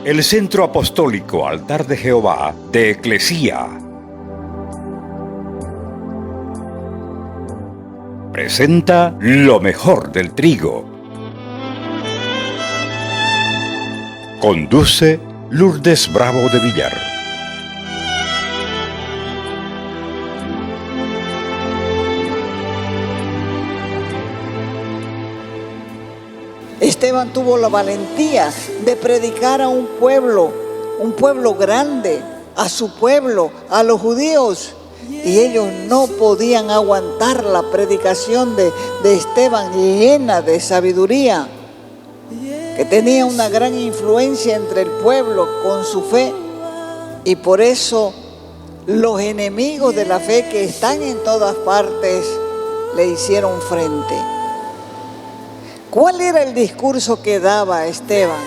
el Centro Apostólico Altar de Jehová de Eclesía presenta lo mejor del trigo. Conduce Lourdes Bravo de Villar. Esteban tuvo la valentía de predicar a un pueblo grande, a su pueblo, a los judíos. Y ellos no podían aguantar la predicación de Esteban, llena de sabiduría, que tenía una gran influencia entre el pueblo con su fe. Y por eso los enemigos de la fe que están en todas partes le hicieron frente. ¿Cuál era el discurso que daba Esteban?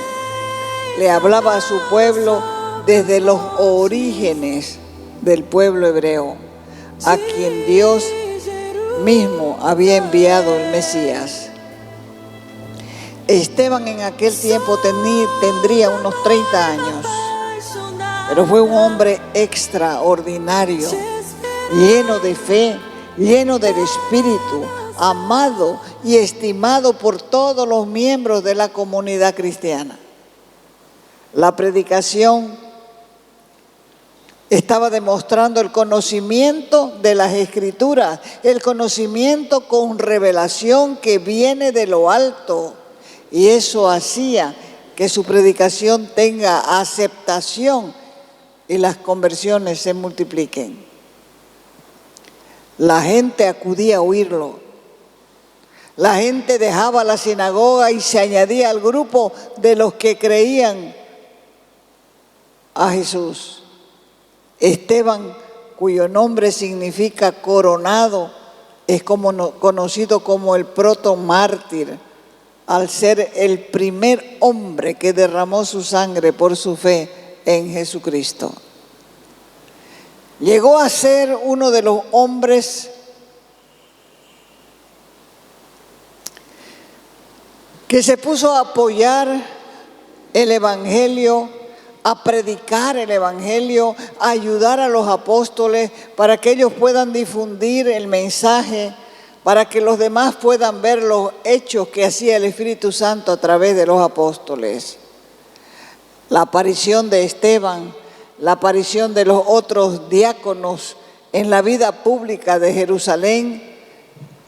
Le hablaba a su pueblo desde los orígenes del pueblo hebreo, a quien Dios mismo había enviado el Mesías. Esteban en aquel tiempo tendría unos 30 años, pero fue un hombre extraordinario, lleno de fe, lleno del Espíritu, amado y estimado por todos los miembros de la comunidad cristiana. La predicación estaba demostrando el conocimiento de las Escrituras, el conocimiento con revelación que viene de lo alto, y eso hacía que su predicación tenga aceptación y las conversiones se multipliquen. La gente acudía a oírlo. La gente dejaba la sinagoga y se añadía al grupo de los que creían a Jesús. Esteban, cuyo nombre significa coronado, es conocido como el protomártir, al ser el primer hombre que derramó su sangre por su fe en Jesucristo. Llegó a ser uno de los hombres que se puso a apoyar el Evangelio, a predicar el Evangelio, a ayudar a los apóstoles para que ellos puedan difundir el mensaje, para que los demás puedan ver los hechos que hacía el Espíritu Santo a través de los apóstoles. La aparición de Esteban, la aparición de los otros diáconos en la vida pública de Jerusalén,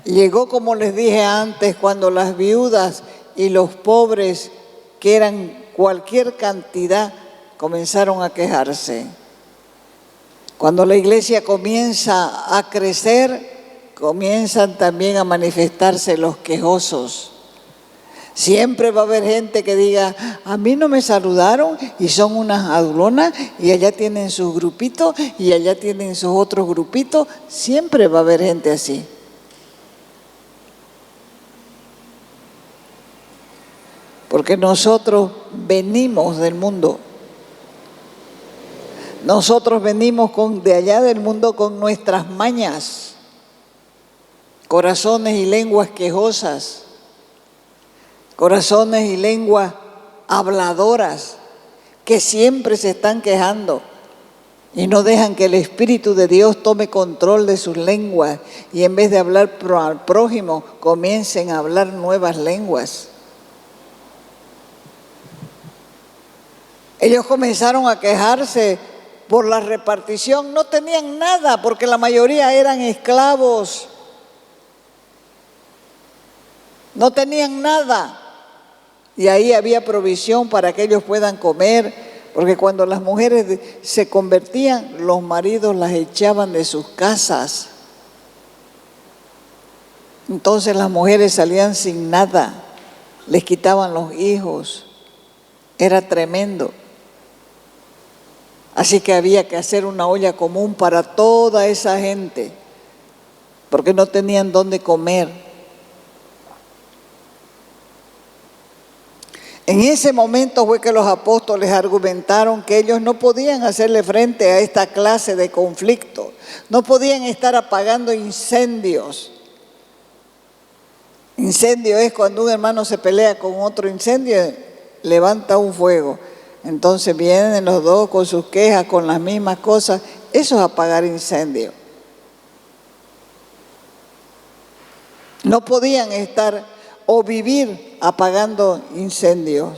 llegó, como les dije antes, cuando las viudas y los pobres, que eran cualquier cantidad, comenzaron a quejarse. Cuando la iglesia comienza a crecer, comienzan también a manifestarse los quejosos. Siempre va a haber gente que diga, a mí no me saludaron y son unas adulonas y allá tienen sus grupitos y allá tienen sus otros grupitos. Siempre va a haber gente así. Porque nosotros venimos del mundo. Nosotros venimos de allá del mundo con nuestras mañas, corazones y lenguas quejosas, corazones y lenguas habladoras, que siempre se están quejando y no dejan que el Espíritu de Dios tome control de sus lenguas y en vez de hablar al prójimo, comiencen a hablar nuevas lenguas. Ellos comenzaron a quejarse por la repartición. No tenían nada porque la mayoría eran esclavos. No tenían nada. Y ahí había provisión para que ellos puedan comer, porque cuando las mujeres se convertían, los maridos las echaban de sus casas. Entonces las mujeres salían sin nada, les quitaban los hijos. Era tremendo. Así que había que hacer una olla común para toda esa gente, porque no tenían dónde comer. En ese momento fue que los apóstoles argumentaron que ellos no podían hacerle frente a esta clase de conflicto, no podían estar apagando incendios. Incendio es cuando un hermano se pelea con otro incendio, levanta un fuego. Entonces vienen los dos con sus quejas, con las mismas cosas. Eso es apagar incendio. No podían estar o vivir apagando incendios,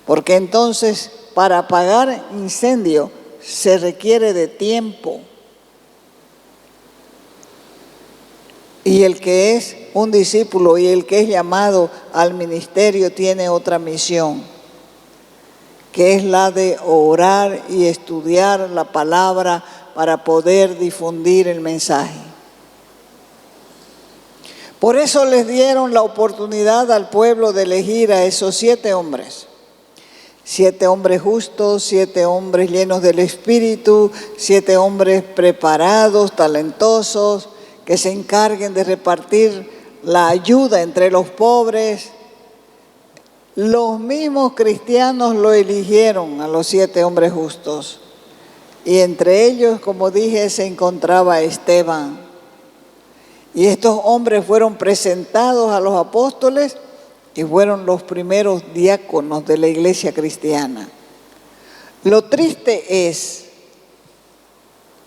porque entonces para apagar incendio se requiere de tiempo. Y el que es un discípulo y el que es llamado al ministerio tiene otra misión, que es la de orar y estudiar la palabra para poder difundir el mensaje. Por eso les dieron la oportunidad al pueblo de elegir a esos 7 hombres. 7 hombres justos, 7 hombres llenos del Espíritu, 7 hombres preparados, talentosos, que se encarguen de repartir la ayuda entre los pobres. Los mismos cristianos lo eligieron a los 7 hombres justos. Y entre ellos, como dije, se encontraba Esteban. Y estos hombres fueron presentados a los apóstoles y fueron los primeros diáconos de la iglesia cristiana. Lo triste es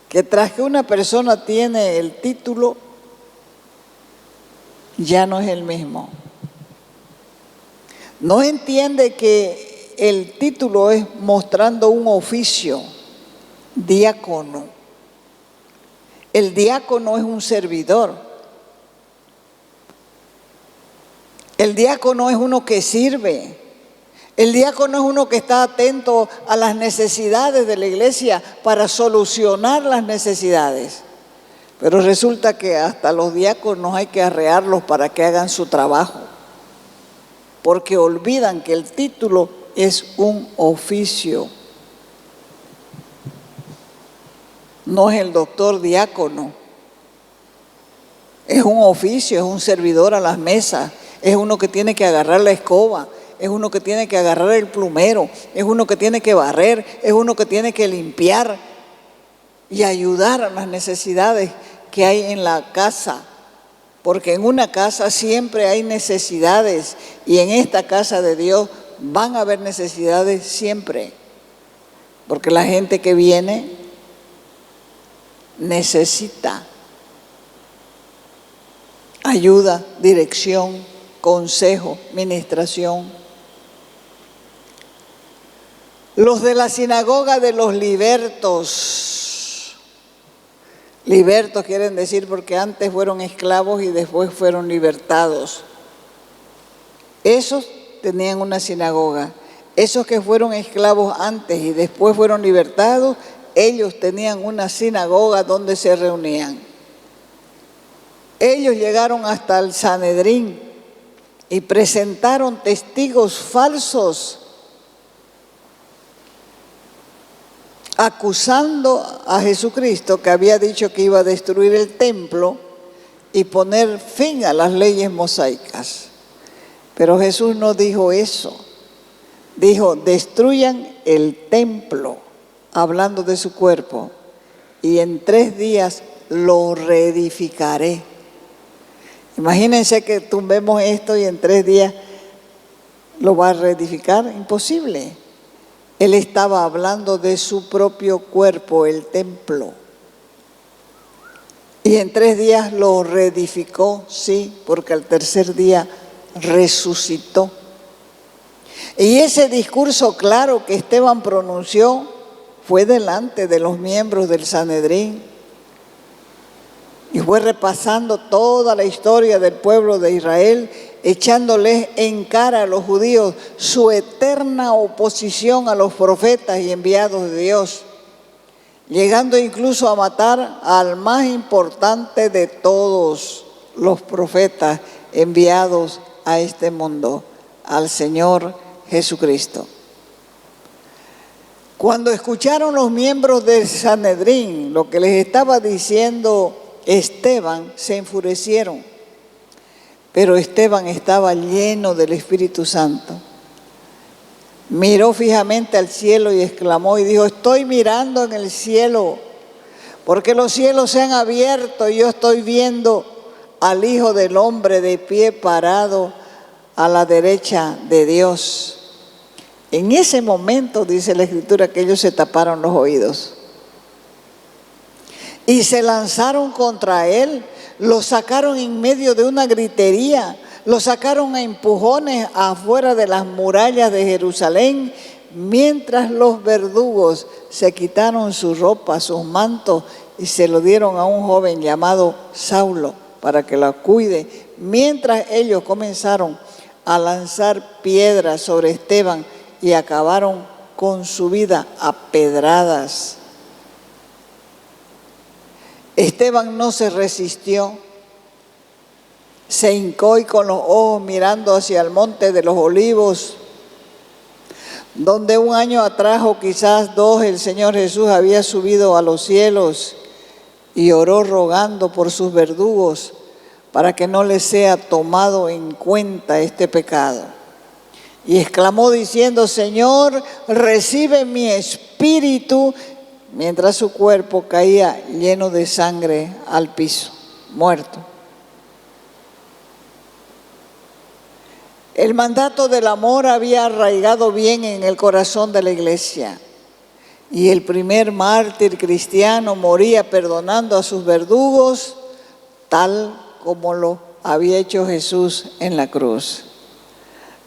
que tras que una persona tiene el título, ya no es el mismo. No entiende que el título es mostrando un oficio, diácono. El diácono es un servidor. El diácono es uno que sirve. El diácono es uno que está atento a las necesidades de la iglesia para solucionar las necesidades. Pero resulta que hasta los diáconos hay que arrearlos para que hagan su trabajo, porque olvidan que el título es un oficio. No es el doctor diácono, es un oficio, es un servidor a las mesas, es uno que tiene que agarrar la escoba, es uno que tiene que agarrar el plumero, es uno que tiene que barrer, es uno que tiene que limpiar y ayudar a las necesidades que hay en la casa. Porque en una casa siempre hay necesidades y en esta casa de Dios van a haber necesidades siempre. Porque la gente que viene necesita ayuda, dirección, consejo, ministración. Los de la sinagoga de los libertos. Libertos quieren decir porque antes fueron esclavos y después fueron libertados. Esos tenían una sinagoga. Esos que fueron esclavos antes y después fueron libertados, ellos tenían una sinagoga donde se reunían. Ellos llegaron hasta el Sanedrín y presentaron testigos falsos, acusando a Jesucristo, que había dicho que iba a destruir el templo y poner fin a las leyes mosaicas. Pero Jesús no dijo eso. Dijo, destruyan el templo, hablando de su cuerpo, y en 3 días lo reedificaré. Imagínense que tumbemos esto y en 3 días lo va a reedificar. Imposible. Él estaba hablando de su propio cuerpo, el templo. Y en 3 días lo reedificó, sí, porque al tercer día resucitó. Y ese discurso claro que Esteban pronunció fue delante de los miembros del Sanedrín. Y fue repasando toda la historia del pueblo de Israel, echándoles en cara a los judíos su eterna oposición a los profetas y enviados de Dios, llegando incluso a matar al más importante de todos los profetas enviados a este mundo, al Señor Jesucristo. Cuando escucharon los miembros del Sanedrín lo que les estaba diciendo Esteban, se enfurecieron. Pero Esteban estaba lleno del Espíritu Santo. Miró fijamente al cielo y exclamó y dijo, estoy mirando en el cielo, porque los cielos se han abierto y yo estoy viendo al Hijo del Hombre de pie parado a la derecha de Dios. En ese momento, dice la Escritura, que ellos se taparon los oídos. Y se lanzaron contra él, lo sacaron en medio de una gritería, lo sacaron a empujones afuera de las murallas de Jerusalén, mientras los verdugos se quitaron su ropa, sus mantos, y se lo dieron a un joven llamado Saulo para que la cuide, mientras ellos comenzaron a lanzar piedras sobre Esteban y acabaron con su vida a pedradas. Esteban no se resistió, se hincó y con los ojos mirando hacia el monte de los olivos, donde un año atrás o quizás dos el Señor Jesús había subido a los cielos, y oró rogando por sus verdugos para que no les sea tomado en cuenta este pecado. Y exclamó diciendo: Señor, recibe mi espíritu, mientras su cuerpo caía lleno de sangre al piso, muerto. El mandato del amor había arraigado bien en el corazón de la iglesia. Y el primer mártir cristiano moría perdonando a sus verdugos, tal como lo había hecho Jesús en la cruz.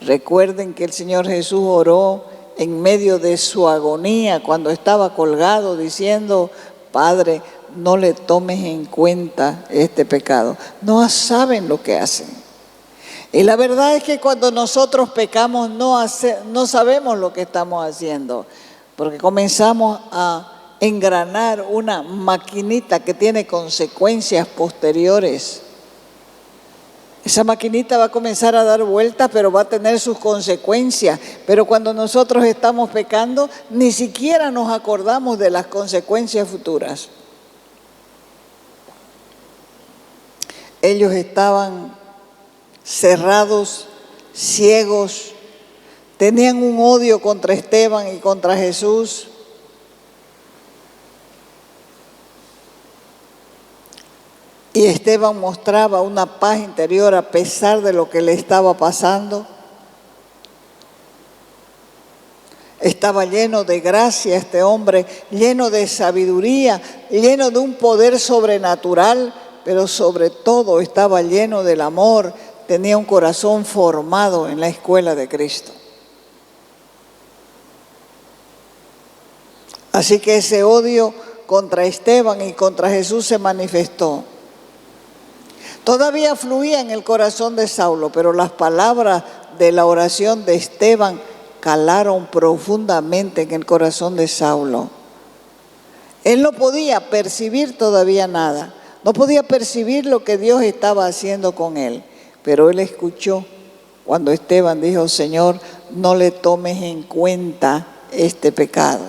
Recuerden que el Señor Jesús oró en medio de su agonía cuando estaba colgado, diciendo: Padre, no le tomes en cuenta este pecado. No saben lo que hacen. Y la verdad es que cuando nosotros pecamos no sabemos lo que estamos haciendo, porque comenzamos a engranar una maquinita que tiene consecuencias posteriores. Esa maquinita va a comenzar a dar vueltas, pero va a tener sus consecuencias. Pero cuando nosotros estamos pecando, ni siquiera nos acordamos de las consecuencias futuras. Ellos estaban cerrados, ciegos, tenían un odio contra Esteban y contra Jesús. Y Esteban mostraba una paz interior a pesar de lo que le estaba pasando. Estaba lleno de gracia este hombre, lleno de sabiduría, lleno de un poder sobrenatural, pero sobre todo estaba lleno del amor, tenía un corazón formado en la escuela de Cristo. Así que ese odio contra Esteban y contra Jesús se manifestó. Todavía fluía en el corazón de Saulo, pero las palabras de la oración de Esteban calaron profundamente en el corazón de Saulo. Él no podía percibir todavía nada, no podía percibir lo que Dios estaba haciendo con él, pero él escuchó cuando Esteban dijo: Señor, no le tomes en cuenta este pecado.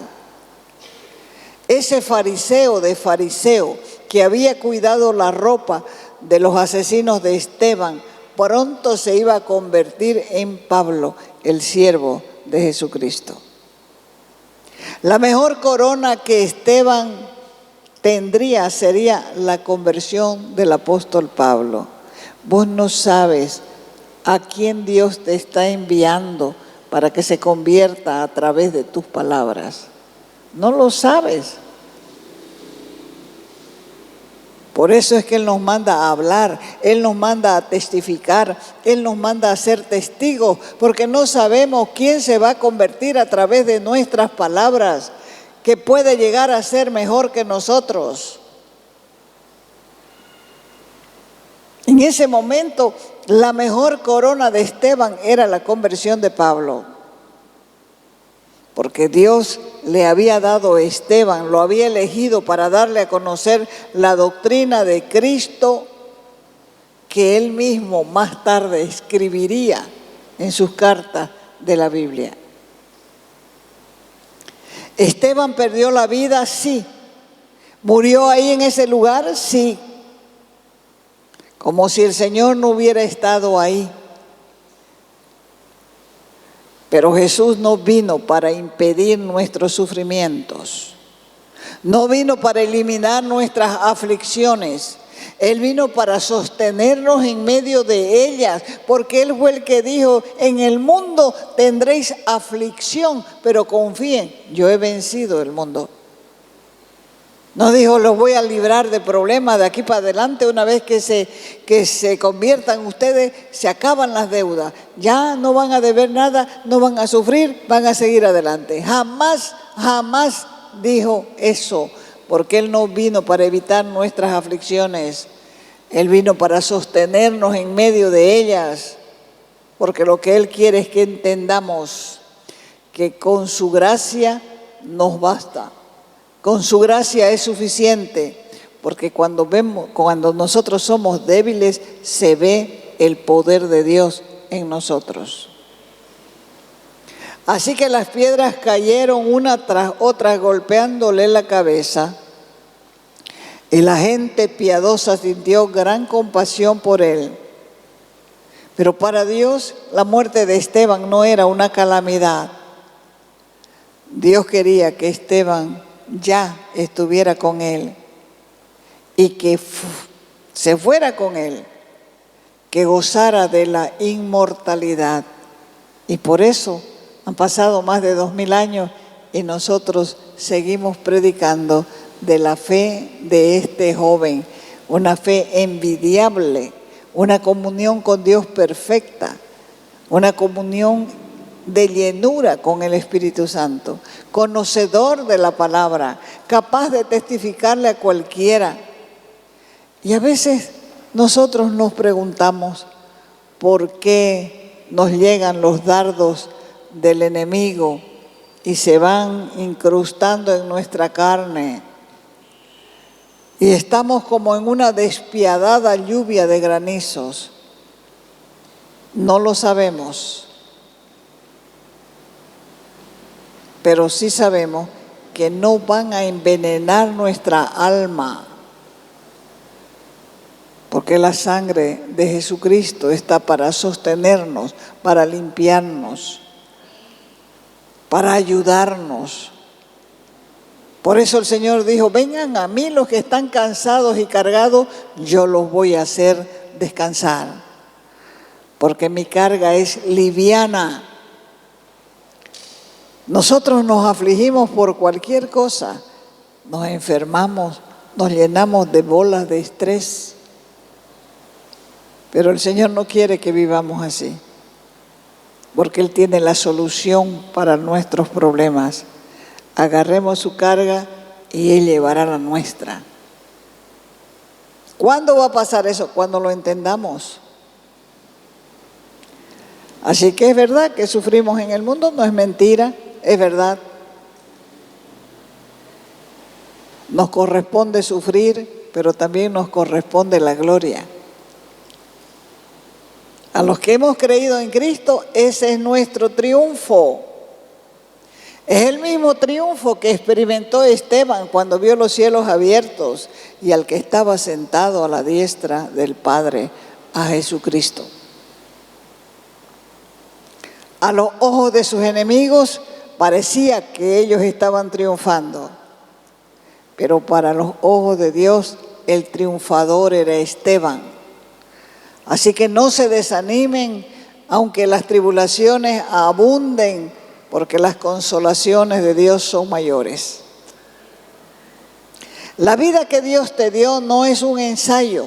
Ese fariseo de fariseo que había cuidado la ropa de los asesinos de Esteban, pronto se iba a convertir en Pablo, el siervo de Jesucristo. La mejor corona que Esteban tendría sería la conversión del apóstol Pablo. Vos no sabes a quién Dios te está enviando para que se convierta a través de tus palabras. No lo sabes. Por eso es que Él nos manda a hablar, Él nos manda a testificar, Él nos manda a ser testigos, porque no sabemos quién se va a convertir a través de nuestras palabras, que puede llegar a ser mejor que nosotros. En ese momento, la mejor corona de Esteban era la conversión de Pablo. Porque Dios le había dado a Esteban, lo había elegido para darle a conocer la doctrina de Cristo que él mismo más tarde escribiría en sus cartas de la Biblia. Esteban perdió la vida, sí. ¿Murió ahí en ese lugar? Sí. Como si el Señor no hubiera estado ahí. Pero Jesús no vino para impedir nuestros sufrimientos. No vino para eliminar nuestras aflicciones. Él vino para sostenernos en medio de ellas, porque Él fue el que dijo, en el mundo tendréis aflicción, pero confíen, yo he vencido el mundo. No dijo, los voy a librar de problemas de aquí para adelante. Una vez que se conviertan ustedes, se acaban las deudas. Ya no van a deber nada, no van a sufrir, van a seguir adelante. Jamás, jamás dijo eso, porque Él no vino para evitar nuestras aflicciones. Él vino para sostenernos en medio de ellas, porque lo que Él quiere es que entendamos que con su gracia nos basta. Con su gracia es suficiente, porque cuando nosotros somos débiles, se ve el poder de Dios en nosotros. Así que las piedras cayeron una tras otra golpeándole la cabeza, y la gente piadosa sintió gran compasión por él. Pero para Dios la muerte de Esteban no era una calamidad. Dios quería que Esteban ya estuviera con él y que se fuera con él, que gozara de la inmortalidad. Y por eso han pasado más de 2000 años y nosotros seguimos predicando de la fe de este joven, una fe envidiable, una comunión con Dios perfecta, una comunión de llenura con el Espíritu Santo, conocedor de la palabra, capaz de testificarle a cualquiera. Y a veces nosotros nos preguntamos por qué nos llegan los dardos del enemigo y se van incrustando en nuestra carne. Y estamos como en una despiadada lluvia de granizos. No lo sabemos. Pero sí sabemos que no van a envenenar nuestra alma, porque la sangre de Jesucristo está para sostenernos, para limpiarnos, para ayudarnos. Por eso el Señor dijo, vengan a mí los que están cansados y cargados, yo los voy a hacer descansar, porque mi carga es liviana. Nosotros nos afligimos por cualquier cosa, nos enfermamos, nos llenamos de bolas de estrés, pero el Señor no quiere que vivamos así, porque Él tiene la solución para nuestros problemas. Agarremos su carga y Él llevará la nuestra. ¿Cuándo va a pasar eso? Cuando lo entendamos. Así que es verdad que sufrimos en el mundo, no es mentira. Es verdad, nos corresponde sufrir, pero también nos corresponde la gloria. A los que hemos creído en Cristo, ese es nuestro triunfo. Es el mismo triunfo que experimentó Esteban cuando vio los cielos abiertos y al que estaba sentado a la diestra del Padre, a Jesucristo. A los ojos de sus enemigos, parecía que ellos estaban triunfando, pero para los ojos de Dios el triunfador era Esteban. Así que no se desanimen, aunque las tribulaciones abunden, porque las consolaciones de Dios son mayores. La vida que Dios te dio no es un ensayo.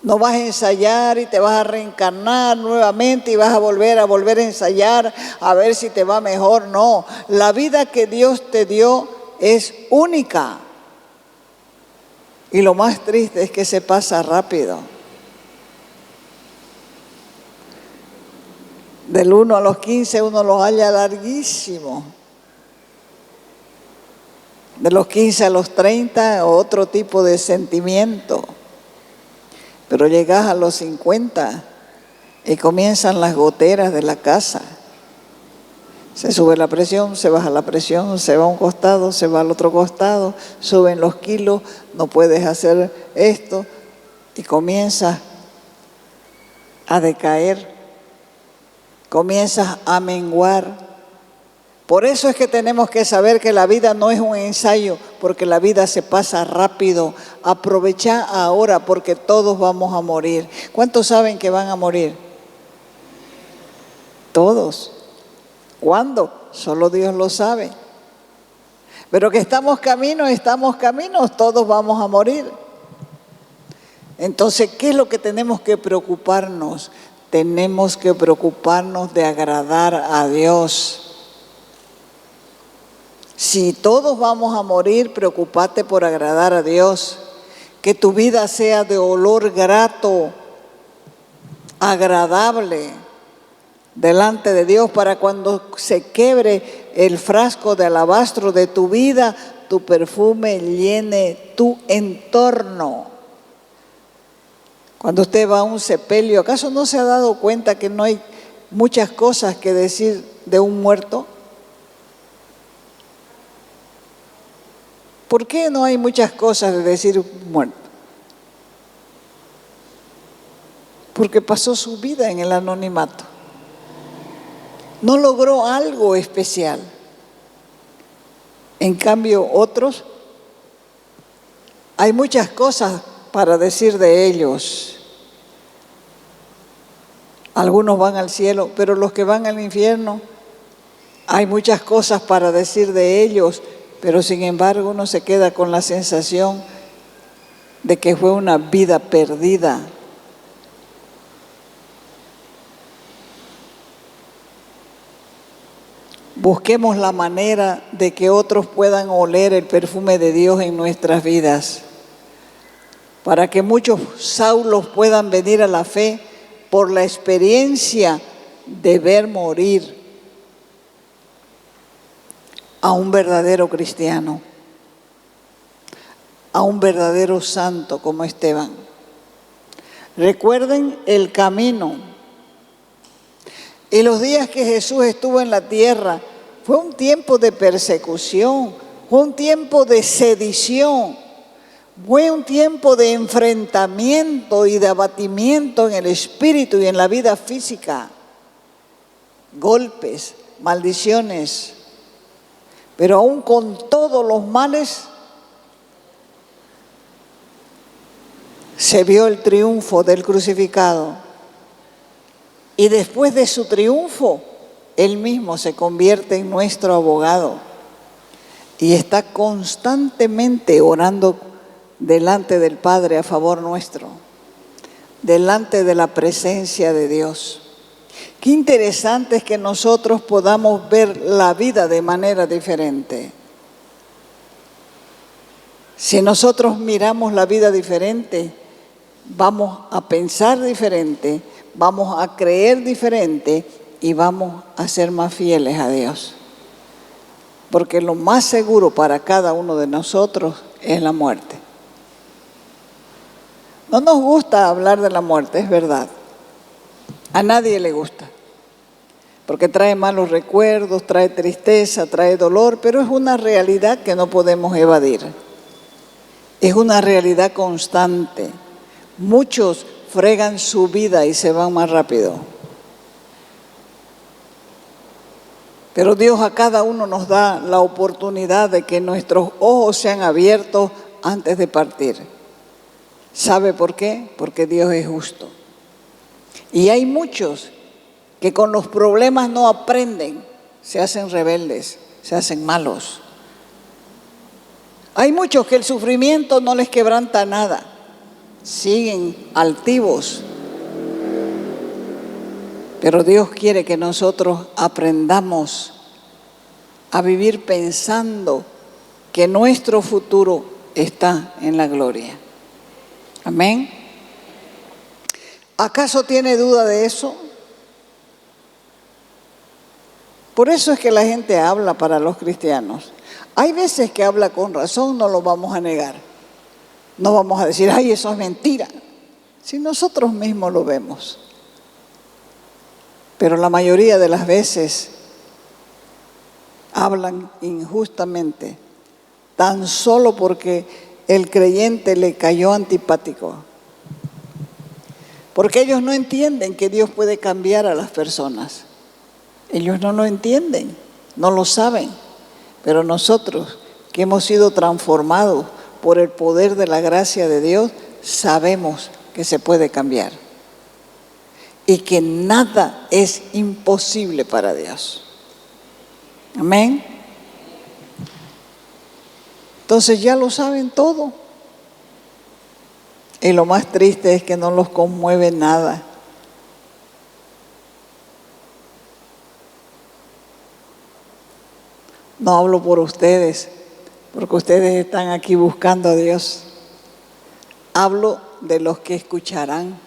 No vas a ensayar y te vas a reencarnar nuevamente y vas a volver a ensayar a ver si te va mejor. No, la vida que Dios te dio es única. Y lo más triste es que se pasa rápido. Del 1 a los 15 uno los halla larguísimo. De los 15 a los 30 otro tipo de sentimiento. Pero llegas a los 50 y comienzan las goteras de la casa. Se sube la presión, se baja la presión, se va a un costado, se va al otro costado, suben los kilos, no puedes hacer esto y comienzas a decaer, comienzas a menguar. Por eso es que tenemos que saber que la vida no es un ensayo, porque la vida se pasa rápido. Aprovecha ahora porque todos vamos a morir. ¿Cuántos saben que van a morir? Todos. ¿Cuándo? Solo Dios lo sabe. Pero que estamos caminos, todos vamos a morir. Entonces, ¿qué es lo que tenemos que preocuparnos? Tenemos que preocuparnos de agradar a Dios. Si todos vamos a morir, preocúpate por agradar a Dios. Que tu vida sea de olor grato, agradable delante de Dios, para cuando se quebre el frasco de alabastro de tu vida, tu perfume llene tu entorno. Cuando usted va a un sepelio, ¿acaso no se ha dado cuenta que no hay muchas cosas que decir de un muerto? ¿Por qué no hay muchas cosas de decir un muerto? Porque pasó su vida en el anonimato. No logró algo especial. En cambio, otros, hay muchas cosas para decir de ellos. Algunos van al cielo, pero los que van al infierno, hay muchas cosas para decir de ellos, pero sin embargo uno se queda con la sensación de que fue una vida perdida. Busquemos la manera de que otros puedan oler el perfume de Dios en nuestras vidas, para que muchos Saulos puedan venir a la fe por la experiencia de ver morir a un verdadero cristiano, a un verdadero santo como Esteban. Recuerden el camino. Y los días que Jesús estuvo en la tierra, fue un tiempo de persecución, fue un tiempo de sedición, fue un tiempo de enfrentamiento y de abatimiento en el espíritu y en la vida física. Golpes, maldiciones. Pero aún con todos los males, se vio el triunfo del crucificado. Y después de su triunfo, Él mismo se convierte en nuestro abogado y está constantemente orando delante del Padre a favor nuestro, delante de la presencia de Dios. Qué interesante es que nosotros podamos ver la vida de manera diferente. Si nosotros miramos la vida diferente, vamos a pensar diferente, vamos a creer diferente y vamos a ser más fieles a Dios. Porque lo más seguro para cada uno de nosotros es la muerte. No nos gusta hablar de la muerte, es verdad. A nadie le gusta. Porque trae malos recuerdos, trae tristeza, trae dolor, pero es una realidad que no podemos evadir. Es una realidad constante. Muchos fregan su vida y se van más rápido. Pero Dios a cada uno nos da la oportunidad de que nuestros ojos sean abiertos antes de partir. ¿Sabe por qué? Porque Dios es justo. Y hay muchos que con los problemas no aprenden, se hacen rebeldes, se hacen malos. Hay muchos que el sufrimiento no les quebranta nada, siguen altivos. Pero Dios quiere que nosotros aprendamos a vivir pensando que nuestro futuro está en la gloria. Amén. ¿Acaso tiene duda de eso? Por eso es que la gente habla para los cristianos. Hay veces que habla con razón, no lo vamos a negar. No vamos a decir, ay, eso es mentira. Si nosotros mismos lo vemos. Pero la mayoría de las veces hablan injustamente, tan solo porque el creyente le cayó antipático. Porque ellos no entienden que Dios puede cambiar a las personas. Ellos no lo entienden, no lo saben. Pero nosotros, que que hemos sido transformados por el poder de la gracia de Dios, sabemos que se puede cambiar y que nada es imposible para Dios. Amén. Entonces ya lo saben todo. Y lo más triste es que no los conmueve nada. No hablo por ustedes, porque ustedes están aquí buscando a Dios. Hablo de los que escucharán.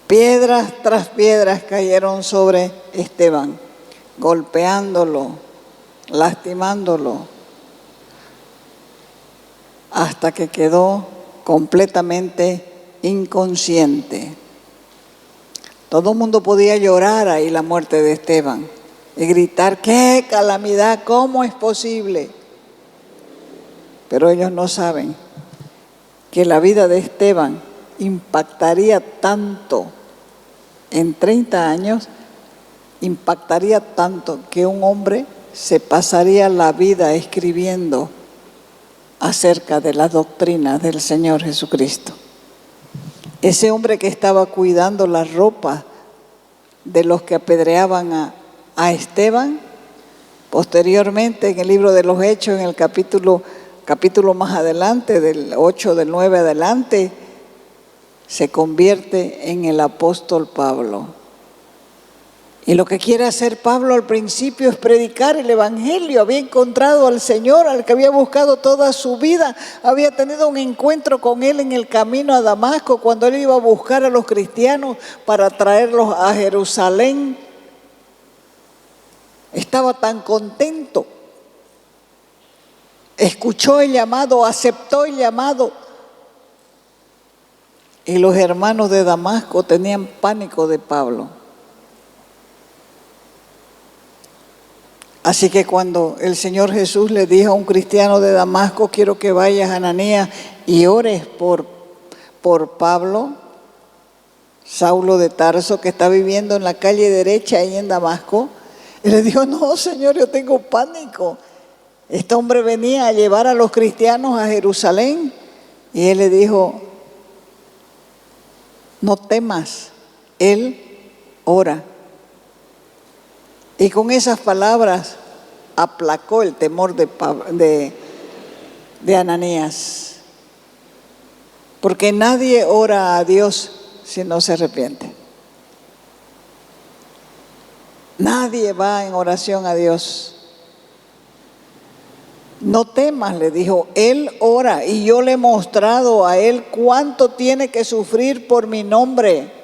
Piedras tras piedras cayeron sobre Esteban, golpeándolo, lastimándolo, hasta que quedó completamente inconsciente. Todo el mundo podía llorar ahí la muerte de Esteban y gritar, ¡qué calamidad! ¿Cómo es posible? Pero ellos no saben que la vida de Esteban impactaría tanto en 30 años, impactaría tanto que un hombre se pasaría la vida escribiendo acerca de las doctrinas del Señor Jesucristo. Ese hombre que estaba cuidando la ropa de los que apedreaban a Esteban, posteriormente en el libro de los Hechos, en el capítulo más adelante, del 8, del 9 adelante, se convierte en el apóstol Pablo. Y lo que quiere hacer Pablo al principio es predicar el Evangelio. Había encontrado al Señor, al que había buscado toda su vida. Había tenido un encuentro con Él en el camino a Damasco, cuando Él iba a buscar a los cristianos para traerlos a Jerusalén. Estaba tan contento. Escuchó el llamado, aceptó el llamado. Y los hermanos de Damasco tenían pánico de Pablo. Así que cuando el Señor Jesús le dijo a un cristiano de Damasco, quiero que vayas a Ananías y ores por Pablo, Saulo de Tarso, que está viviendo en la calle derecha ahí en Damasco, él le dijo, no, Señor, yo tengo pánico. Este hombre venía a llevar a los cristianos a Jerusalén y él le dijo, no temas, él ora. Y con esas palabras aplacó el temor de Ananías. Porque nadie ora a Dios si no se arrepiente. Nadie va en oración a Dios. No temas, le dijo, Él ora y yo le he mostrado a Él cuánto tiene que sufrir por mi nombre.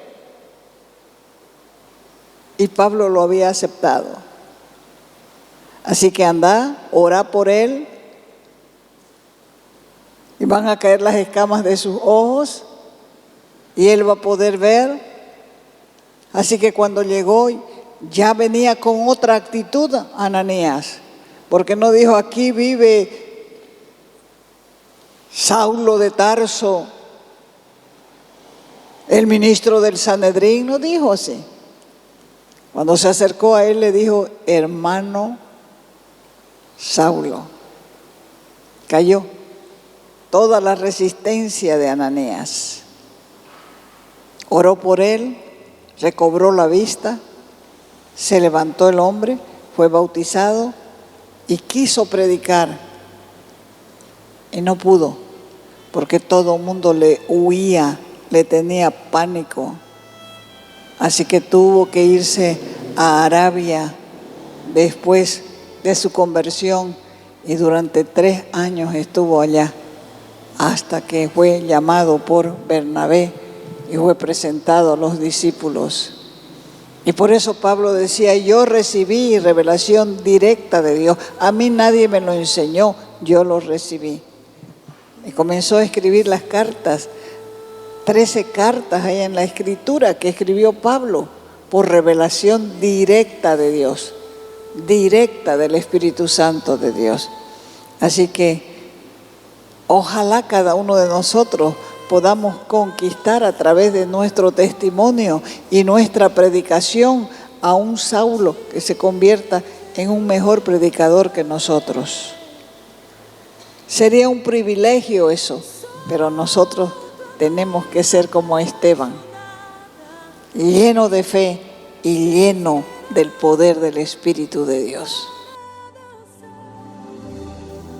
Y Pablo lo había aceptado. Así que anda, ora por él. Y van a caer las escamas de sus ojos. Y él va a poder ver. Así que cuando llegó, ya venía con otra actitud Ananías. Porque no dijo, aquí vive Saulo de Tarso, el ministro del Sanedrín. No dijo así. Cuando se acercó a él le dijo, hermano Saulo. Cayó toda la resistencia de Ananías. Oró por él, recobró la vista, se levantó el hombre, fue bautizado y quiso predicar. Y no pudo, porque todo el mundo le huía, le tenía pánico. Así que tuvo que irse a Arabia después de su conversión y durante 3 años estuvo allá hasta que fue llamado por Bernabé y fue presentado a los discípulos. Y por eso Pablo decía, yo recibí revelación directa de Dios. A mí nadie me lo enseñó, yo lo recibí. Y comenzó a escribir las cartas. 13 cartas hay en la Escritura que escribió Pablo por revelación directa de Dios, directa del Espíritu Santo de Dios. Así que ojalá cada uno de nosotros podamos conquistar a través de nuestro testimonio y nuestra predicación a un Saulo que se convierta en un mejor predicador que nosotros. Sería un privilegio eso, pero nosotros tenemos que ser como Esteban, lleno de fe y lleno del poder del Espíritu de Dios.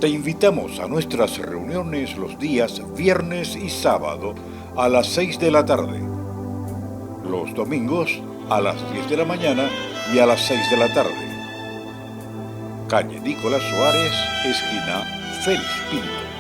Te invitamos a nuestras reuniones los días viernes y sábado a las 6 de la tarde, los domingos a las 10 de la mañana y a las 6 de la tarde. Calle Nicolás Suárez, esquina Félix Pinto.